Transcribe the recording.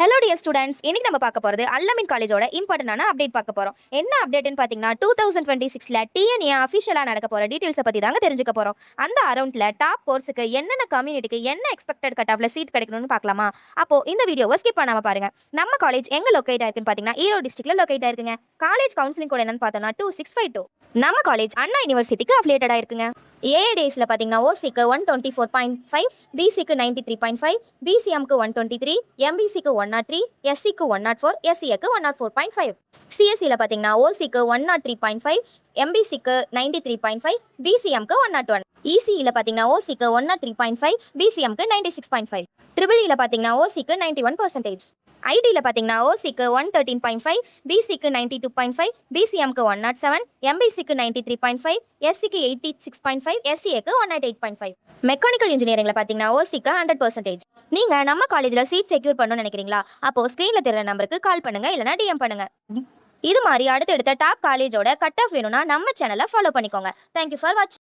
Hello dear students, இன்னைக்கு நம்ம பார்க்க போகிறது அல்லமின் காலேஜோட இம்பார்ட்டன்டான அப்டேட் பார்க்க போகிறோம். என்ன அப்டேட்னு பார்த்தீங்கன்னா 2026ல் டிஎன்ஏ அஃபிஷியலாக நடக்க போகிற டீட்டெயில்ஸை பற்றி தாங்க தெரிஞ்சுக்க போகிறோம். அந்த அரௌண்டில் டாப் கோர்ஸுக்கு என்னென்ன கம்யூனிட்டிக்கு என்ன எக்ஸ்பெக்டட் கட் ஆஃப்ல சீட் கிடைக்கணும்னு பார்க்கலாமா? அப்போ இந்த வீடியோவை ஸ்கிப் பண்ணாமல் பாருங்க. நம்ம காலேஜ் எங்கே லொக்கேட் ஆயிருக்குன்னு பார்த்தீங்கன்னா ஈரோடு டிஸ்ட்ரிக்ட்ல லொக்கேட் ஆயிருக்குங்க. காலேஜ் கவுன்சிலிங் கோட் என்னன்னு பார்த்தோம்னா 2652. நம்ம காலேஜ் அண்ணா யூனிவர்சிட்டிக்கு அஃபிலியேட்டடாக இருக்குங்க. ஏஏடிஎஸ்ல பார்த்தீங்கன்னா ஓசிக்கு 124.5, பிசிக்கு 93.5, பிசிஎம்க்கு 123, எம்பிசிக்கு 103, எஸ்சிக்கு 104, எஸ்சிஏக்கு 104.5. சிஎஸ்சியில் பார்த்தீங்கன்னா ஓசிக்கு 103.5, எம்பிசிக்கு 93.5, பிசிஎம்க்கு 101. இசியில் பார்த்தீங்கன்னா ஓசிக்கு 103.5, பிசிஎம்க்கு 96.5. ட்ரிபிள்இயில் பார்த்தீங்கன்னா ஓசிக்கு 91%. ஐடியில் பார்த்தீங்கன்னா ஓசிக்கு 113.5, பிசிக்கு 92.5, பிசிஎம்க்கு 107, எம்பிசிக்கு 93.5, எஸ்சிக்கு 86.5, எஸ்சிஏக்கு 108.5. மெக்கானிக்கல் இன்ஜினியரிங்ல பார்த்தீங்கன்னா ஓசிக்கு 100%. நீங்க நம்ம காலேஜில் சீட் செக்யூர் பண்ணணும்னு நினைக்கிறீங்களா? அப்போ ஸ்க்ரீனில் தெரியுற நம்பருக்கு கால் பண்ணுங்க, இல்லைனா டிஎம் பண்ணுங்க. இது மாதிரி அடுத்தடுத்த டாப் காலேஜோட கட் ஆஃப் வேணும்னா நம்ம சேனலை ஃபாலோ பண்ணிக்கோங்க. தேங்க்யூ ஃபார் வாட்சிங்.